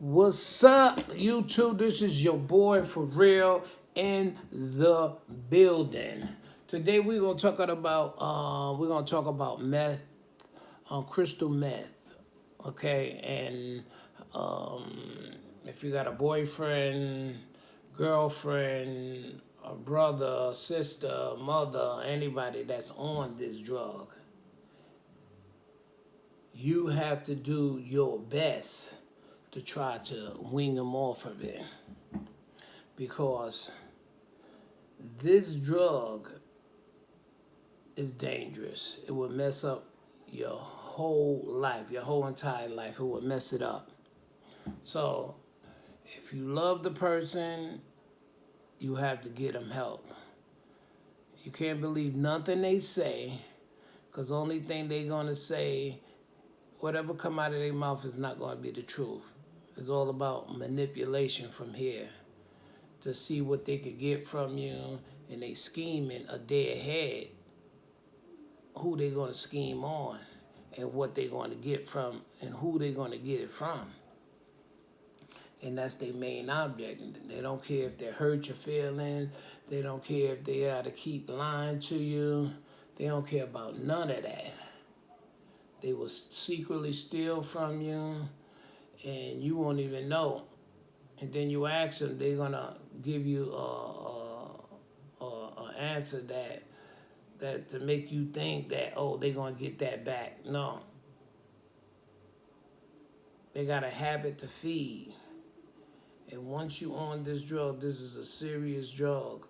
What's up, YouTube? This is your boy for real in the building. Today we're gonna talk about meth, crystal meth. Okay, and if you got a boyfriend, girlfriend, a brother, sister, mother, anybody that's on this drug, you have to do your best to try to wean them off of it, because this drug is dangerous. It will mess up your whole life, your whole entire life. It will mess it up. So if you love the person, you have to get them help. You can't believe nothing they say, because the only thing they're going to say, whatever come out of their mouth is not going to be the truth. It's all about manipulation from here to see what they could get from you, and they scheming a day ahead who they going to scheme on and what they going to get from and who they going to get it from. And that's their main object. They don't care if they hurt your feelings. They don't care if they got to keep lying to you. They don't care about none of that. They will secretly steal from you, and you won't even know. And then you ask them, they're gonna give you a answer that to make you think that, oh, they're gonna get that back. No, they got a habit to feed. And once you on this drug, this is a serious drug,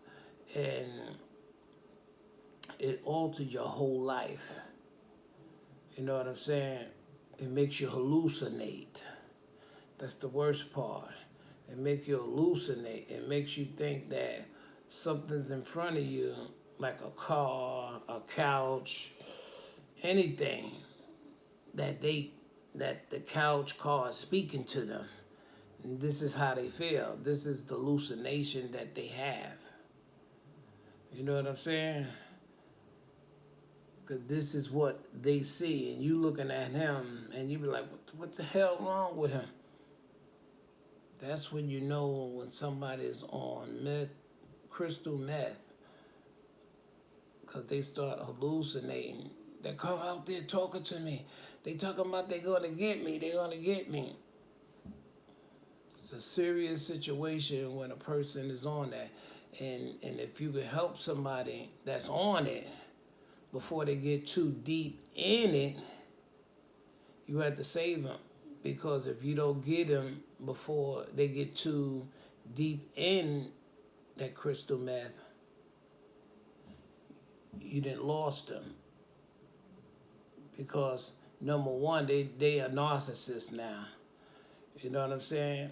and it alters your whole life. You know what I'm saying? It makes you hallucinate. That's the worst part. It makes you hallucinate. It makes you think that something's in front of you, like a car, a couch, anything that the couch car is speaking to them. And this is how they feel. This is the hallucination that they have. You know what I'm saying? Because this is what they see, and you looking at him, and you be like, what the hell wrong with him? That's when you know when somebody's on meth, crystal meth, because they start hallucinating. They come out there talking to me. They talking about they're going to get me. They're going to get me. It's a serious situation when a person is on that. And if you could help somebody that's on it before they get too deep in it, you have to save them. Because if you don't get them before they get too deep in that crystal meth, you didn't lost them. Because number one, they are narcissists now. You know what I'm saying?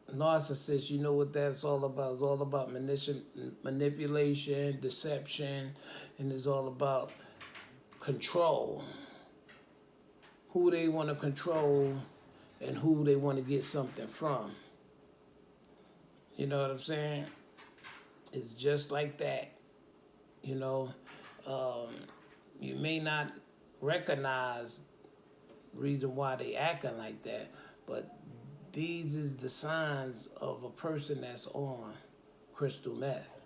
Narcissists, you know what that's all about. It's all about manipulation, deception, and it's all about control. Who they want to control and who they want to get something from. You know what I'm saying? It's just like that. You know, you may not recognize the reason why they acting like that, but these is the signs of a person that's on crystal meth.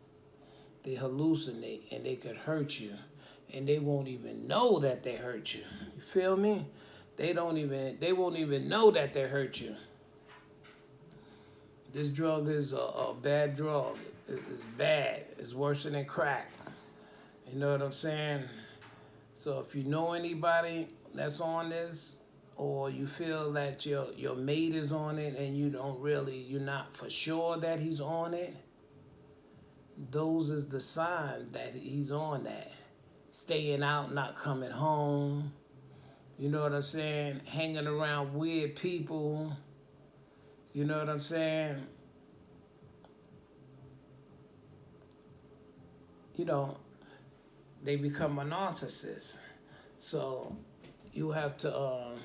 They hallucinate and they could hurt you, and they won't even know that they hurt you. You feel me? They won't even know that they hurt you. This drug is a bad drug. It's bad. It's worse than crack. You know what I'm saying? So if you know anybody that's on this, or you feel that your mate is on it and you're not for sure that he's on it, those is the signs that he's on that. Staying out, not coming home. You know what I'm saying? Hanging around weird people. You know what I'm saying? You know, they become a narcissist. So you have to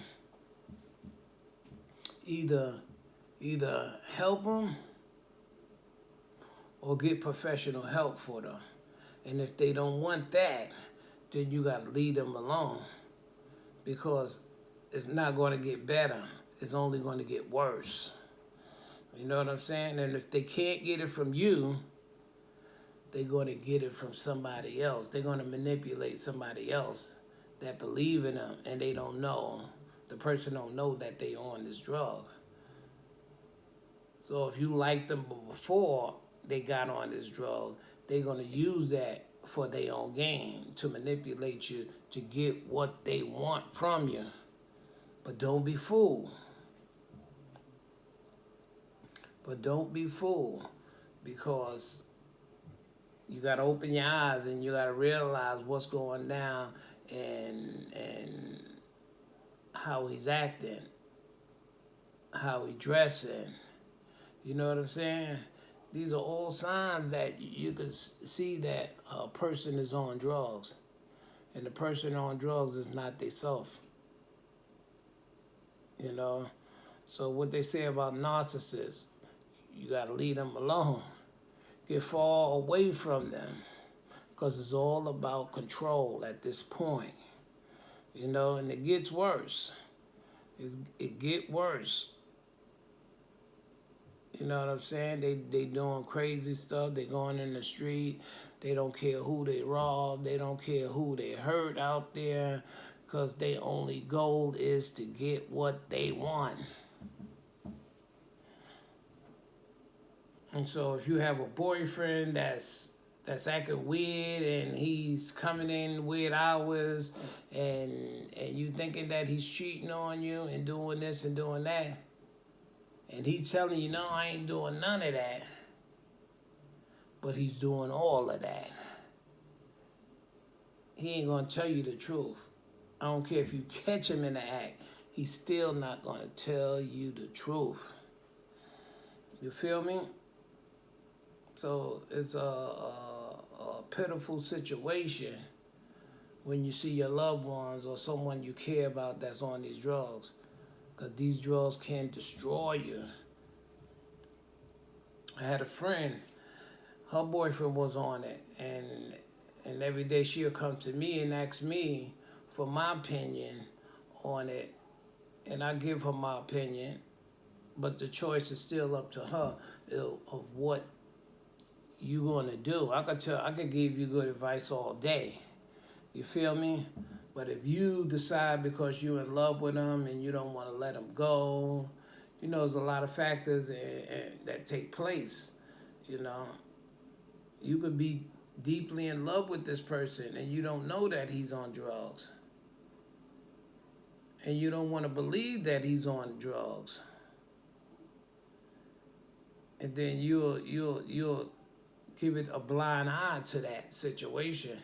either help them or get professional help for them. And if they don't want that, then you got to leave them alone, because it's not going to get better. it's only going to get worse. You know what I'm saying? And if they can't get it from you, they're going to get it from somebody else. They're going to manipulate somebody else that believe in them, and they don't know. The person don't know that they on this drug. So if you liked them before they got on this drug, they're going to use that for their own gain to manipulate you to get what they want from you. But don't be fooled. But don't be fooled, because you got to open your eyes and you got to realize what's going down, and how he's acting, how he dressing. You know what I'm saying? These are all signs that you can see that a person is on drugs. And the person on drugs is not they self. You know? So what they say about narcissists, you got to leave them alone. Get far away from them. Because it's all about control at this point. You know, and it gets worse. It get worse. You know what I'm saying? They doing crazy stuff. They going in the street. They don't care who they rob. They don't care who they hurt out there, because their only goal is to get what they want. And so if you have a boyfriend that's acting weird, and he's coming in weird hours, and you thinking that he's cheating on you and doing this and doing that, and he's telling you, no, I ain't doing none of that, but he's doing all of that, he ain't gonna tell you the truth. I don't care if you catch him in the act, he's still not gonna tell you the truth. You feel me? So it's a pitiful situation when you see your loved ones or someone you care about that's on these drugs, because these drugs can destroy you. I had a friend, her boyfriend was on it, and every day she'll come to me and ask me for my opinion on it, and I give her my opinion, but the choice is still up to her of what you gonna do. I could give you good advice all day. You feel me? But if you decide because you're in love with them and you don't want to let them go, you know, there's a lot of factors that take place. You know, you could be deeply in love with this person and you don't know that he's on drugs, and you don't want to believe that he's on drugs, and then you'll give it a blind eye to that situation.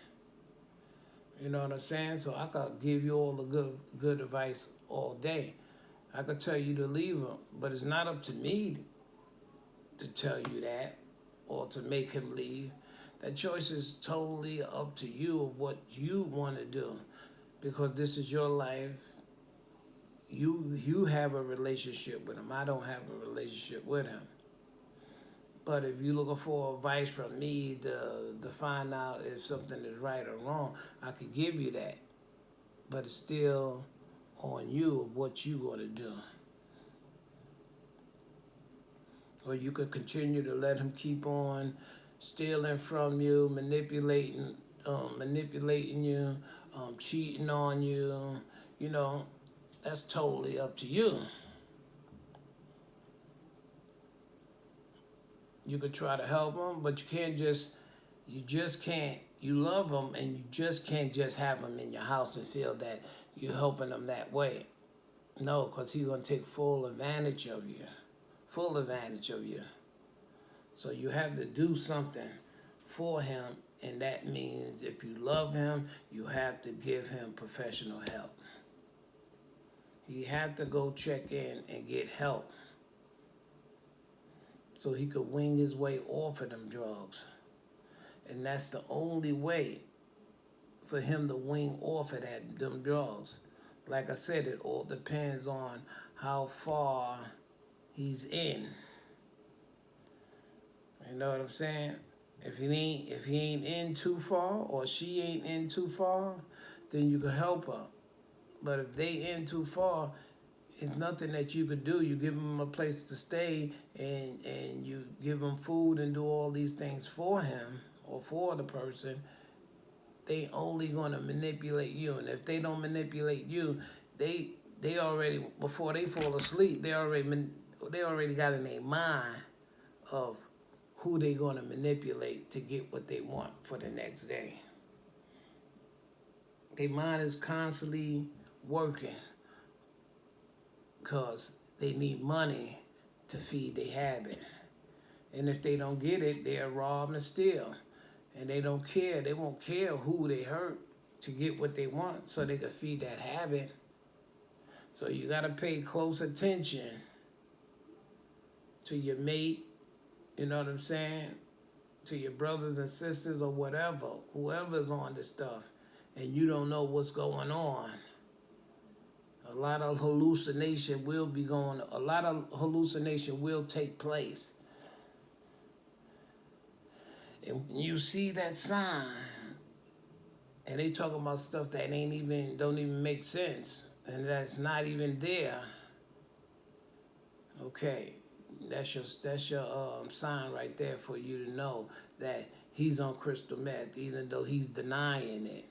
You know what I'm saying? So I could give you all the good advice all day. I could tell you to leave him, but it's not up to me to tell you that or to make him leave. That choice is totally up to you of what you want to do, because this is your life. You have a relationship with him. I don't have a relationship with him. But if you're looking for advice from me to find out if something is right or wrong, I could give you that. But it's still on you of what you're going to do. Or you could continue to let him keep on stealing from you, manipulating you, cheating on you. You know, that's totally up to you. You could try to help them, but you love them, and you just can't just have them in your house and feel that you're helping them that way. No, because he's going to take full advantage of you. So you have to do something for him, and that means if you love him, you have to give him professional help. He had to go check in and get help, so he could wing his way off of them drugs. And that's the only way for him to wing off of them drugs. Like I said, it all depends on how far he's in. You know what I'm saying? If he ain't in too far, or she ain't in too far, then you can help her. But if they in too far, it's nothing that you could do. You give him a place to stay, and you give him food and do all these things for him or for the person. They only going to manipulate you, and if they don't manipulate you, they they already, before they fall asleep, they already got in their mind of who they going to manipulate to get what they want for the next day. Their mind is constantly working because they need money to feed their habit. And if they don't get it, they'll rob and steal. And they don't care. They won't care who they hurt to get what they want so they can feed that habit. So you got to pay close attention to your mate, you know what I'm saying? To your brothers and sisters or whatever, whoever's on this stuff, and you don't know what's going on. A lot of hallucination will be going, a lot of hallucination will take place. And when you see that sign, and they talking about stuff that don't even make sense, and that's not even there, okay, that's your sign right there for you to know that he's on crystal meth, even though he's denying it.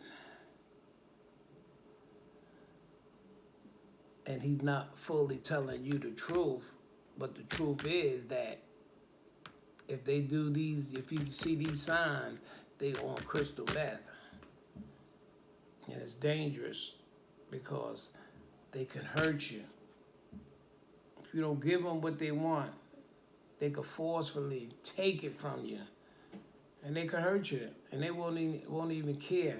And he's not fully telling you the truth, but the truth is that if you see these signs, they on crystal meth. And it's dangerous because they can hurt you. If you don't give them what they want, they could forcefully take it from you. And they could hurt you. And they won't even care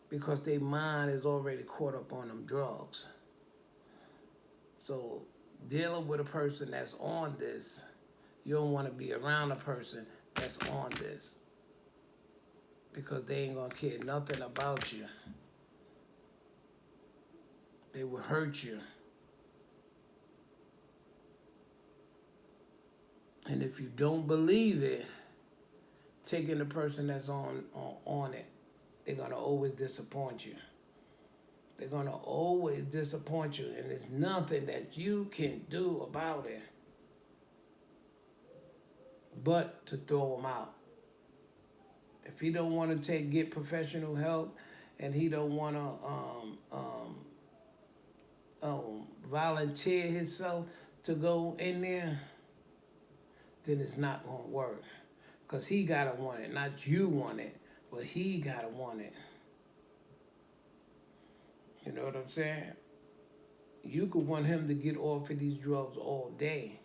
because their mind is already caught up on them drugs. So dealing with a person that's on this, you don't want to be around a person that's on this because they ain't going to care nothing about you. They will hurt you. And if you don't believe it, taking the person that's on it, they're going to always disappoint you. They're going to always disappoint you, and there's nothing that you can do about it but to throw them out. If he don't want to get professional help, and he don't want to volunteer himself to go in there, then it's not going to work. Because he got to want it, not you want it, but he got to want it. You know what I'm saying? You could want him to get off of these drugs all day.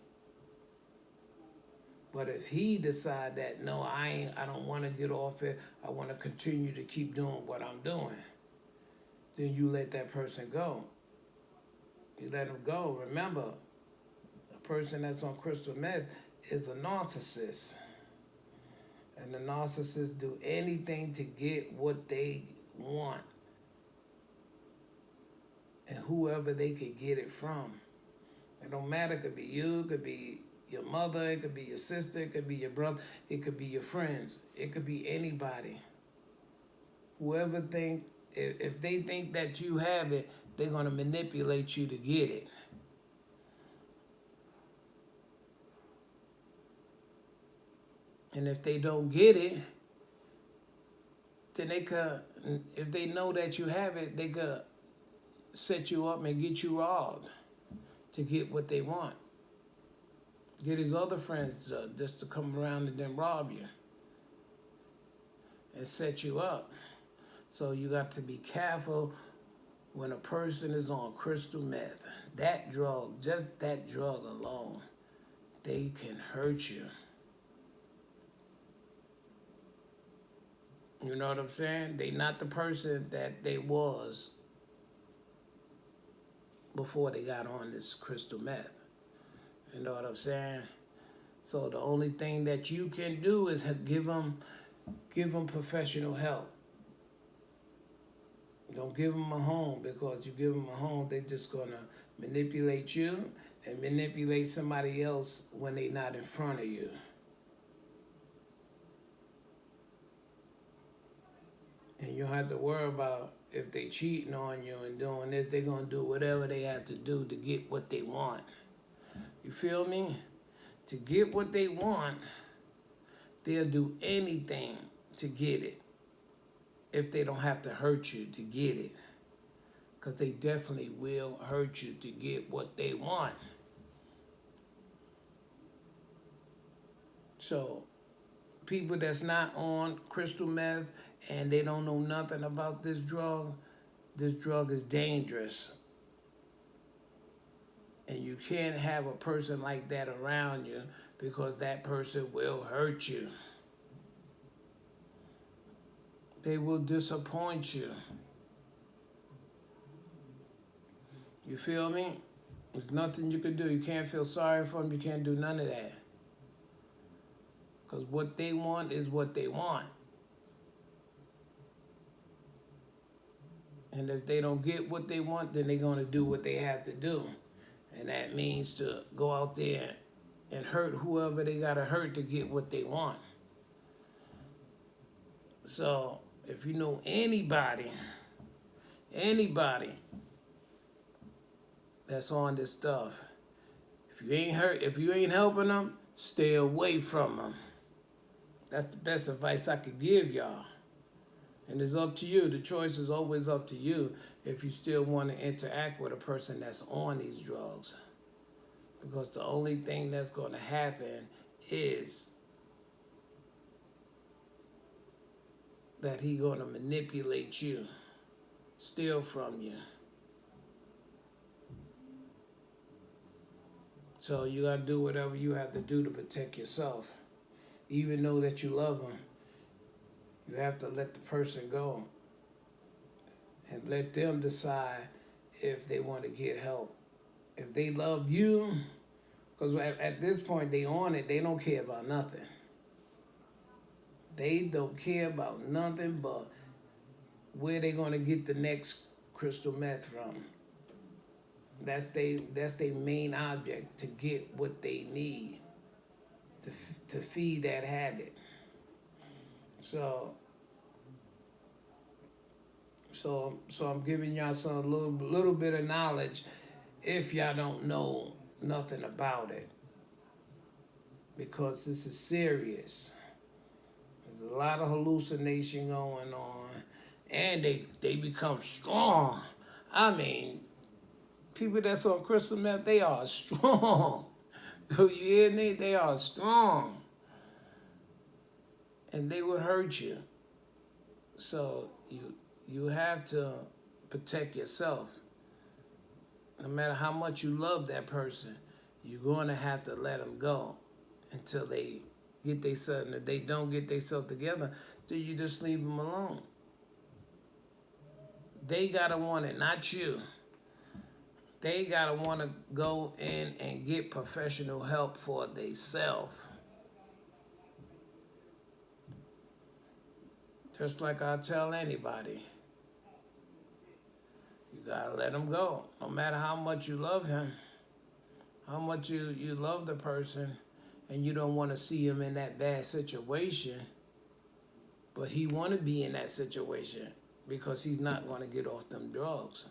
But if he decide that, no, I don't want to get off it, I want to continue to keep doing what I'm doing, then you let that person go. You let him go. Remember, a person that's on crystal meth is a narcissist. And the narcissists do anything to get what they want. And whoever they could get it from. It don't matter. It could be you, it could be your mother, it could be your sister, it could be your brother, it could be your friends, it could be anybody. Whoever if they think that you have it, they're going to manipulate you to get it. And if they don't get it, then if they know that you have it, they could set you up and get you robbed to get what they want. Get his other friends just to come around and then rob you and set you up. So you got to be careful when a person is on crystal meth. That drug, just that drug alone, they can hurt you. You know what I'm saying? They not the person that they was before they got on this crystal meth. You know what I'm saying? So the only thing that you can do is give them professional help. Don't give them a home, because you give them a home, they're just going to manipulate you and manipulate somebody else when they're not in front of you. And you don't have to worry about if they cheating on you and doing this, they're gonna do whatever they have to do to get what they want. You feel me? To get what they want, they'll do anything to get it if they don't have to hurt you to get it. Because they definitely will hurt you to get what they want. So, people that's not on crystal meth and they don't know nothing about this drug is dangerous. And you can't have a person like that around you because that person will hurt you. They will disappoint you. You feel me? There's nothing you can do. You can't feel sorry for them. You can't do none of that. Because what they want is what they want. And if they don't get what they want, then they're going to do what they have to do. And that means to go out there and hurt whoever they got to hurt to get what they want. So if you know anybody that's on this stuff, if you ain't helping them, stay away from them. That's the best advice I could give y'all. And it's up to you. The choice is always up to you if you still want to interact with a person that's on these drugs. Because the only thing that's going to happen is that he's going to manipulate you, steal from you. So you got to do whatever you have to do to protect yourself. Even though that you love them, you have to let the person go and let them decide if they want to get help. If they love you, because at this point they on it, they don't care about nothing. They don't care about nothing but where they going to get the next crystal meth from. That's their main object, to get what they need to feed that habit. So I'm giving y'all some little bit of knowledge if y'all don't know nothing about it, because this is serious. There's a lot of hallucination going on, and they become strong. I mean, people that's on crystal meth, they are strong. You hear me? They are strong. And they will hurt you. So you have to protect yourself. No matter how much you love that person, you're going to have to let them go until they get themselves. If they don't get themselves together, then you just leave them alone. They got to want it, not you. They got to want to go in and get professional help for themselves. Just like I tell anybody, you got to let them go. No matter how much you love him, how much you love the person, and you don't want to see him in that bad situation, but he want to be in that situation because he's not going to get off them drugs.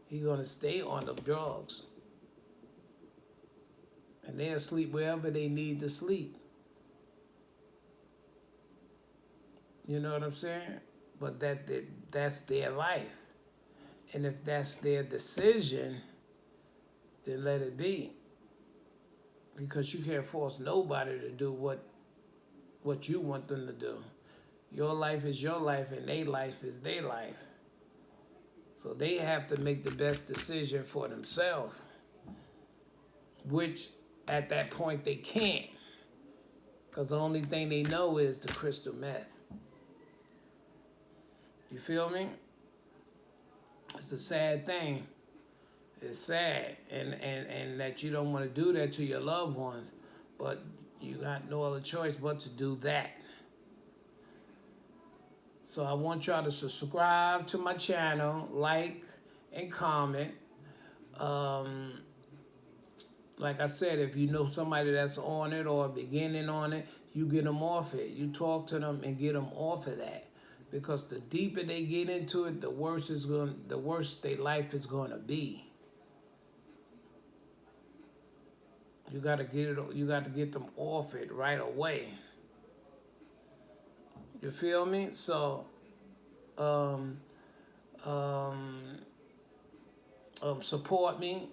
He's going to stay on the drugs. And they'll sleep wherever they need to sleep. You know what I'm saying? But that's their life. And if that's their decision, then let it be. Because you can't force nobody to do what you want them to do. Your life is your life, and their life is their life. So they have to make the best decision for themselves, which at that point they can't, because the only thing they know is the crystal meth. You feel me? It's a sad thing. It's sad, and that you don't want to do that to your loved ones, but you got no other choice but to do that. So I want y'all to subscribe to my channel, like, and comment. Like I said, if you know somebody that's on it or beginning on it, you get them off it. You talk to them and get them off of that. because the deeper they get into it, the worse their life is going to be. You got to get them off it right away. You feel me? So, um, um, support me.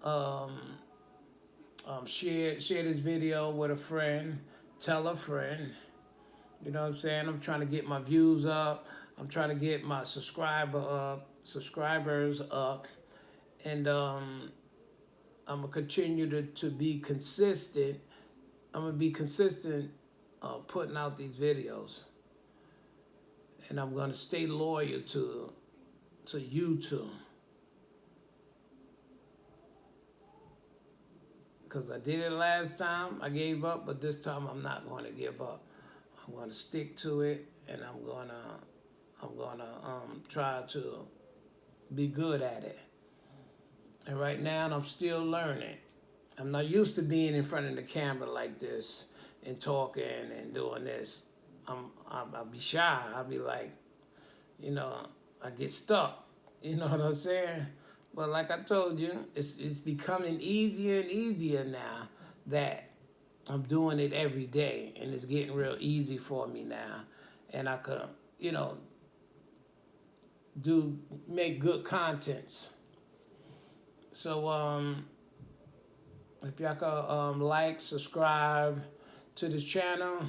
Um, share this video with a friend. Tell a friend. You know what I'm saying? I'm trying to get my views up. I'm trying to get my subscribers up. And I'm going to continue to be consistent. I'm going to be consistent putting out these videos. And I'm going to stay loyal to YouTube. Because I did it last time, I gave up, but this time I'm not going to give up. I'm going to stick to it, and I'm going to try to be good at it. And right now, I'm still learning. I'm not used to being in front of the camera like this and talking and doing this. I'll be shy. I'll be like, I get stuck. You know what I'm saying? But like I told you, it's becoming easier and easier now that I'm doing it every day, and it's getting real easy for me now. And I could, make good contents. So if y'all could like, subscribe to this channel,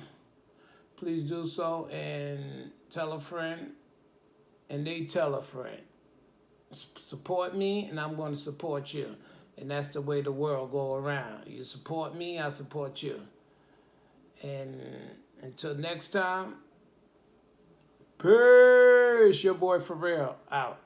please do so, and tell a friend, and they tell a friend. Support me, and I'm going to support you. And that's the way the world go around. You support me, I support you. And until next time, peace. Your boy For Real out.